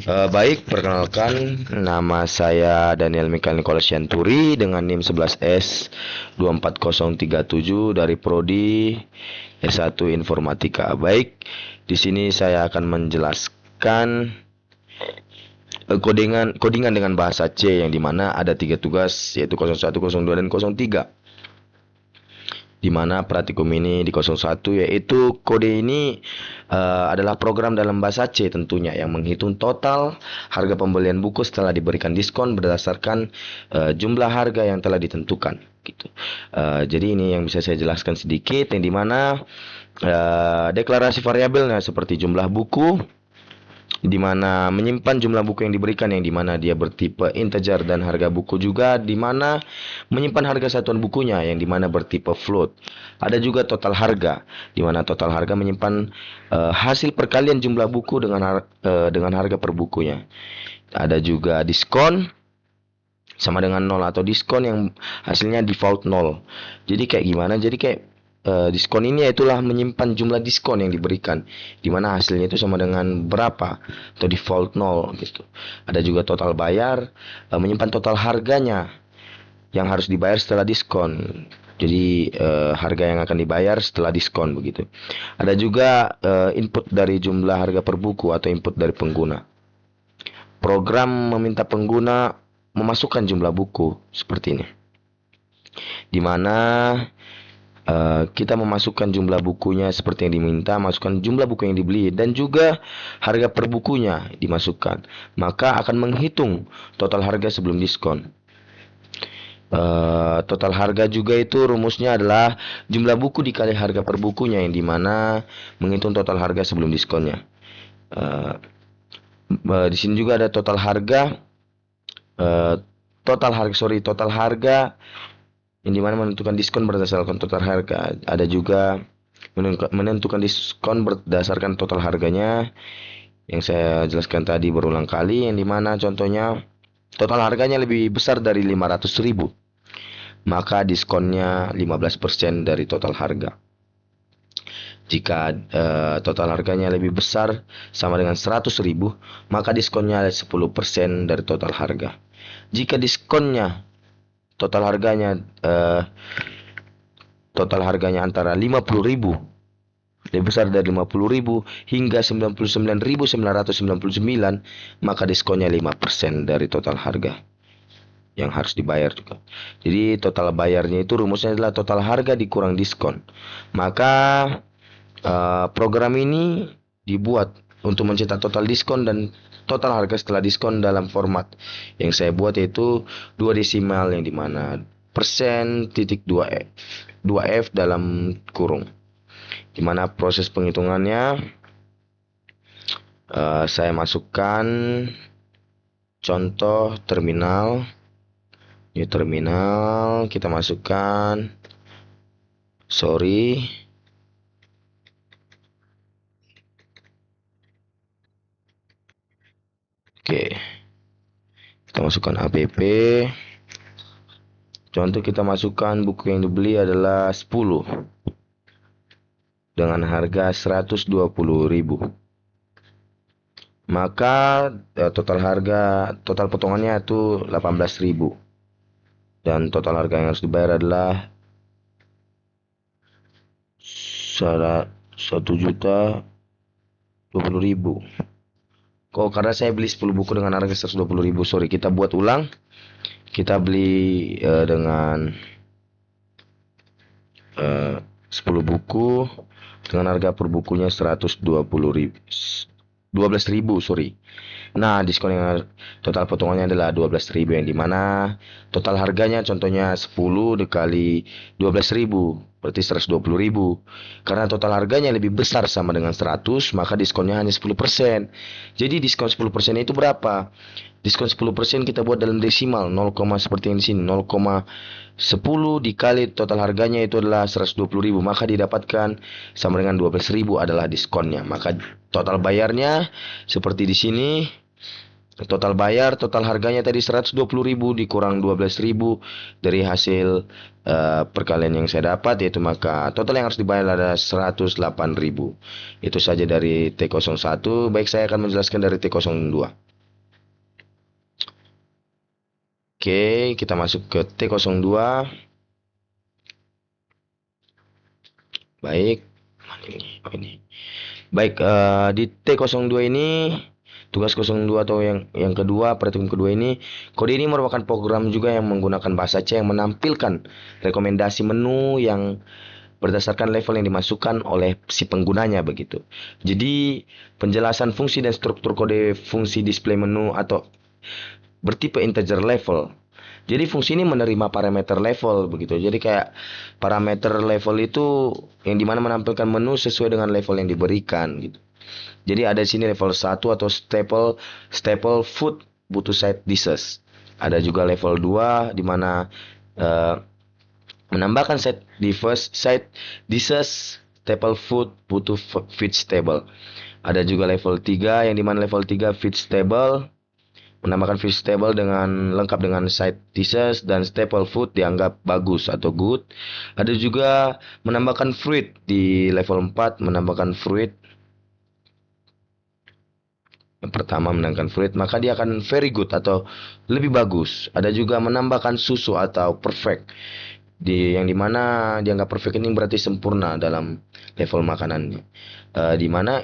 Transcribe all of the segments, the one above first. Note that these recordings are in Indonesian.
Baik, perkenalkan nama saya Daniel Mikael Nicholas Yanturi dengan NIM 11S 24037 dari Prodi S1 Informatika. Baik, di sini saya akan menjelaskan codingan dengan bahasa C yang dimana ada tiga tugas yaitu 01, 02, dan 03. Di mana praktikum ini di 01 yaitu kode ini adalah program dalam bahasa C tentunya yang menghitung total harga pembelian buku setelah diberikan diskon berdasarkan jumlah harga yang telah ditentukan gitu. Jadi ini yang bisa saya jelaskan sedikit yang dimana deklarasi variabelnya seperti jumlah buku di mana menyimpan jumlah buku yang diberikan yang di mana dia bertipe integer dan harga buku juga di mana menyimpan harga satuan bukunya yang di mana bertipe float. Ada juga total harga di mana total harga menyimpan hasil perkalian jumlah buku dengan harga per bukunya. Ada juga diskon sama dengan 0 atau diskon yang hasilnya default 0. Jadi kayak gimana? Jadi kayak diskon ini yaitulah menyimpan jumlah diskon yang diberikan di mana hasilnya itu sama dengan berapa atau default 0 gitu. Ada juga total bayar, menyimpan total harganya yang harus dibayar setelah diskon. Jadi harga yang akan dibayar setelah diskon begitu. Ada juga input dari jumlah harga per buku atau input dari pengguna. Program meminta pengguna memasukkan jumlah buku seperti ini. Di mana kita memasukkan jumlah bukunya seperti yang diminta, masukkan jumlah buku yang dibeli dan juga harga per bukunya dimasukkan. Maka akan menghitung total harga sebelum diskon. Total harga juga itu rumusnya adalah jumlah buku dikali harga per bukunya yang dimana menghitung total harga sebelum diskonnya. Di sini juga ada total harga, total harga yang dimana menentukan diskon berdasarkan total harga. Ada juga menentukan diskon berdasarkan total harganya yang saya jelaskan tadi berulang kali, yang dimana contohnya total harganya lebih besar dari 500.000 maka diskonnya 15% dari total harga. Jika total harganya lebih besar sama dengan 100.000 maka diskonnya 10% dari total harga. Jika diskonnya total harganya antara 50.000 lebih besar dari 50.000 hingga 99.999 maka diskonnya 5% dari total harga yang harus dibayar juga. Jadi total bayarnya itu rumusnya adalah total harga dikurang diskon. Maka program ini dibuat untuk mencetak total diskon dan total harga setelah diskon dalam format yang saya buat yaitu 2 desimal yang dimana persen titik 2F dalam kurung. Dimana proses penghitungannya saya masukkan contoh terminal. Ini terminal kita masukkan Oke, kita masukkan app. Contoh kita masukkan buku yang dibeli adalah 10 dengan harga 120.000. Maka total potongannya itu 18.000. Dan total harga yang harus dibayar adalah 1.020.000. Karena saya beli 10 buku dengan harga 120.000. Sorry, kita buat ulang. Kita beli dengan 10 buku dengan harga per bukunya 12.000, sorry. Nah, diskon yang total potongannya adalah 12.000 yang dimana total harganya contohnya 10 dikali 12.000 berarti 120.000. Karena total harganya lebih besar sama dengan 100 maka diskonnya hanya 10%. Jadi diskon 10% itu berapa? Diskon 10% kita buat dalam desimal 0, seperti yang di sini 0,10 dikali total harganya itu adalah 120.000 maka didapatkan sama dengan 12.000 adalah diskonnya. Maka total bayarnya seperti di sini. Total harganya tadi 120.000 dikurang 12.000 dari hasil perkalian yang saya dapat yaitu maka total yang harus dibayar adalah 108.000. Itu saja dari T01. Baik, saya akan menjelaskan dari T02. Oke, kita masuk ke T02. Baik, mana ini? Oh, ini. Baik, di T02 ini tugas 02 atau yang kedua, praktikum kedua ini, kode ini merupakan program juga yang menggunakan bahasa C yang menampilkan rekomendasi menu yang berdasarkan level yang dimasukkan oleh si penggunanya begitu. Jadi, penjelasan fungsi dan struktur kode fungsi display menu atau bertipe integer level. Jadi fungsi ini menerima parameter level begitu. Jadi kayak parameter level itu yang dimana menampilkan menu sesuai dengan level yang diberikan gitu. Jadi ada di sini level 1 atau staple food butuh side dishes. Ada juga level 2 di mana eh, menambahkan side dishes staple food butuh vegetable. Ada juga level 3 yang dimana level 3 vegetable menambahkan vegetable dengan lengkap dengan side dishes dan staple food dianggap bagus atau good. Ada juga menambahkan fruit di level 4 menambahkan fruit. Yang pertama menambahkan fruit maka dia akan very good atau lebih bagus. Ada juga menambahkan susu atau perfect. Yang dimana dianggap perfect ini berarti sempurna dalam level makanannya. Dimana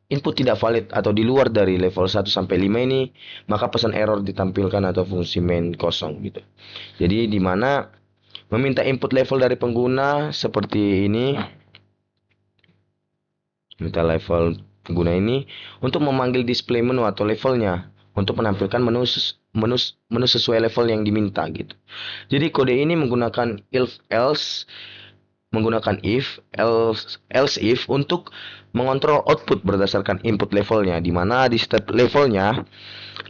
input tidak valid atau di luar dari level 1 sampai 5 ini, maka pesan error ditampilkan atau fungsi main kosong gitu. Jadi di mana meminta input level dari pengguna seperti ini, minta level pengguna ini untuk memanggil display menu atau levelnya untuk menampilkan menu sesuai level yang diminta gitu. Jadi kode ini menggunakan else if untuk mengontrol output berdasarkan input levelnya, di mana di step levelnya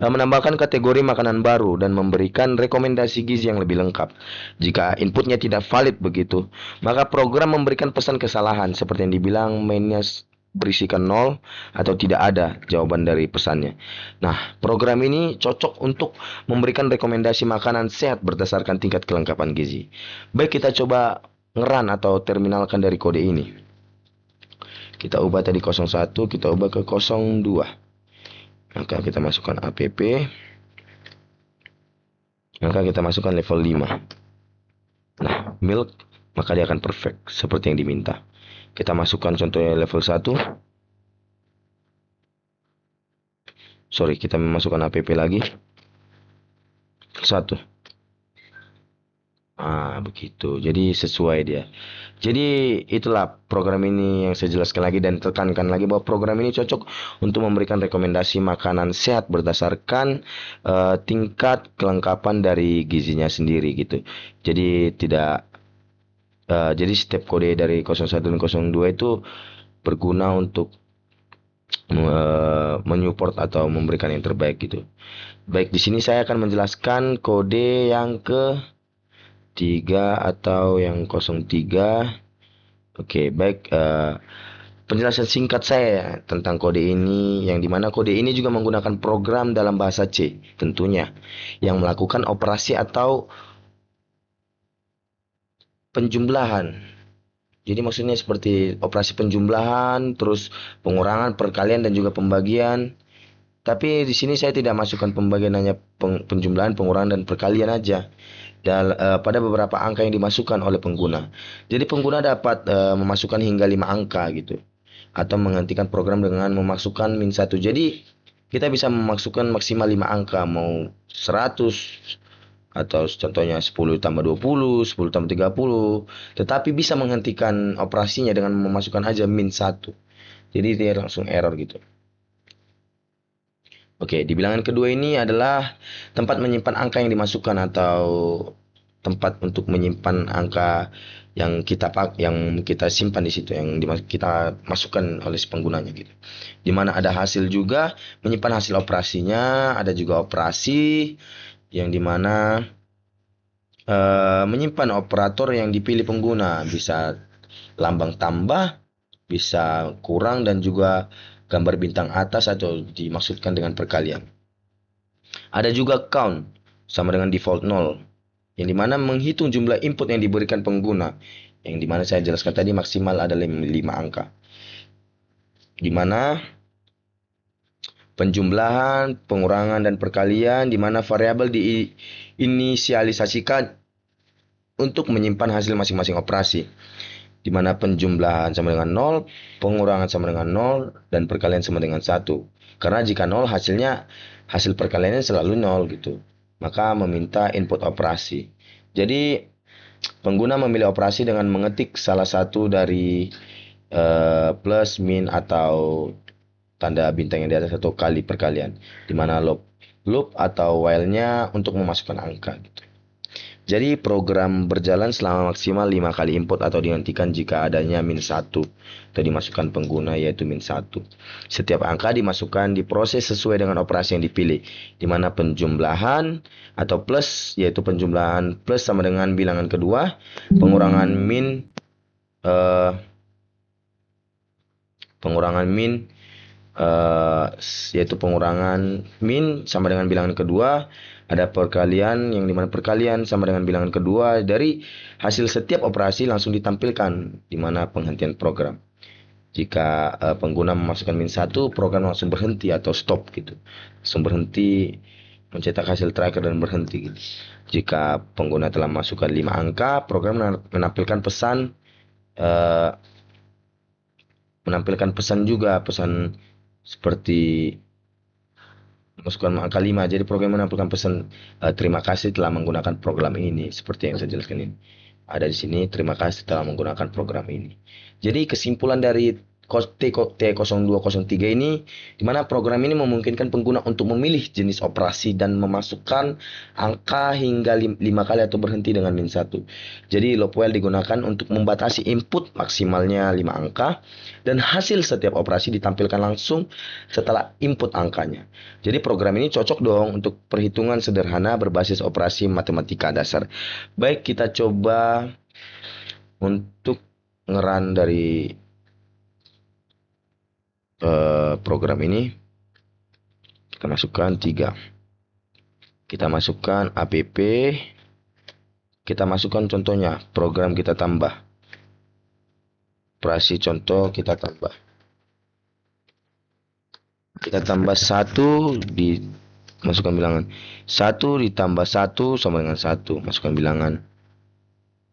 menambahkan kategori makanan baru dan memberikan rekomendasi gizi yang lebih lengkap. Jika inputnya tidak valid begitu, maka program memberikan pesan kesalahan seperti yang dibilang mainnya berisikan nol atau tidak ada jawaban dari pesannya. Nah, program ini cocok untuk memberikan rekomendasi makanan sehat berdasarkan tingkat kelengkapan gizi. Baik, kita coba ngeran atau terminalkan dari kode ini. Kita ubah tadi 01, kita ubah ke 02. Maka kita masukkan app. Maka kita masukkan level 5. Nah, milk, maka dia akan perfect seperti yang diminta. Kita masukkan contohnya level 1. Sorry, kita memasukkan app lagi. 1. Begitu. Jadi sesuai dia. Jadi itulah program ini yang saya jelaskan lagi dan tekankan lagi bahwa program ini cocok untuk memberikan rekomendasi makanan sehat berdasarkan tingkat kelengkapan dari gizinya sendiri gitu. Jadi jadi step kode dari 01 dan 02 itu berguna untuk menyupport atau memberikan yang terbaik gitu. Baik, di sini saya akan menjelaskan kode yang ke 3 atau yang 03. Oke, baik. Penjelasan singkat saya tentang kode ini, yang dimana kode ini juga menggunakan program dalam bahasa C, tentunya, yang melakukan operasi atau penjumlahan. Jadi maksudnya seperti operasi penjumlahan, terus pengurangan, perkalian, dan juga pembagian. Tapi di sini saya tidak masukkan pembagian, hanya penjumlahan, pengurangan, dan perkalian aja. Pada beberapa angka yang dimasukkan oleh pengguna. Jadi pengguna dapat memasukkan hingga 5 angka gitu. Atau menghentikan program dengan memasukkan min 1. Jadi kita bisa memasukkan maksimal 5 angka. Mau 100 atau contohnya 10 tambah 20, 10 tambah 30. Tetapi bisa menghentikan operasinya dengan memasukkan aja min 1. Jadi dia langsung error gitu. Oke, di bilangan kedua ini adalah tempat menyimpan angka yang dimasukkan atau tempat untuk menyimpan angka yang kita simpan di situ, yang kita masukkan oleh si penggunanya gitu. Di mana ada hasil juga, menyimpan hasil operasinya, ada juga operasi yang dimana menyimpan operator yang dipilih pengguna, bisa lambang tambah, bisa kurang, dan juga gambar bintang atas atau dimaksudkan dengan perkalian. Ada juga count sama dengan default 0, yang dimana menghitung jumlah input yang diberikan pengguna, yang dimana saya jelaskan tadi maksimal ada 5 angka. Dimana penjumlahan, pengurangan, dan perkalian, di mana variabel diinisialisasikan untuk menyimpan hasil masing-masing operasi, di mana penjumlahan sama dengan 0, pengurangan sama dengan 0, dan perkalian sama dengan 1. Karena jika 0 hasilnya, hasil perkaliannya selalu 0 gitu. Maka meminta input operasi. Jadi pengguna memilih operasi dengan mengetik salah satu dari plus, min, atau tanda bintang yang di atas atau kali perkalian, di mana loop atau while-nya untuk memasukkan angka gitu. Jadi program berjalan selama maksimal 5 kali input atau dihentikan jika adanya min 1 atau dimasukkan pengguna, yaitu min 1. Setiap angka dimasukkan diproses sesuai dengan operasi yang dipilih, di mana penjumlahan atau plus, yaitu penjumlahan plus sama dengan bilangan kedua, pengurangan min yaitu pengurangan min sama dengan bilangan kedua, ada perkalian yang dimana perkalian sama dengan bilangan kedua dari hasil setiap operasi langsung ditampilkan, di mana penghentian program. Jika pengguna memasukkan min 1, program langsung berhenti atau stop gitu, langsung berhenti mencetak hasil terakhir dan berhenti gitu. Jika pengguna telah memasukkan 5 angka, program menampilkan pesan juga, pesan seperti masukkan angka 5. Jadi program menampilkan pesan terima kasih telah menggunakan program ini, seperti yang saya jelaskan ini. Ada di sini, terima kasih telah menggunakan program ini. Jadi kesimpulan dari T0203 ini, di mana program ini memungkinkan pengguna untuk memilih jenis operasi dan memasukkan angka hingga 5 kali atau berhenti dengan min 1. Jadi loop while digunakan untuk membatasi input maksimalnya 5 angka dan hasil setiap operasi ditampilkan langsung setelah input angkanya. Jadi program ini cocok dong untuk perhitungan sederhana berbasis operasi matematika dasar. Baik, kita coba untuk ngeran dari program ini. Kita masukkan 3. Kita masukkan app. Kita masukkan contohnya. Program kita tambah. Operasi contoh kita tambah. Kita tambah 1, masukkan bilangan 1 ditambah 1 sama dengan 1. Masukkan bilangan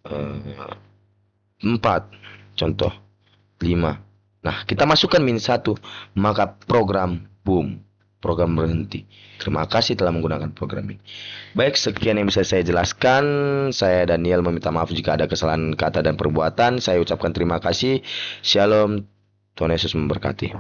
4. Contoh 5. Nah, kita masukkan min 1, maka program berhenti. Terima kasih telah menggunakan program ini. Baik, sekian yang bisa saya jelaskan. Saya Daniel meminta maaf jika ada kesalahan kata dan perbuatan. Saya ucapkan terima kasih. Shalom, Tuhan Yesus memberkati.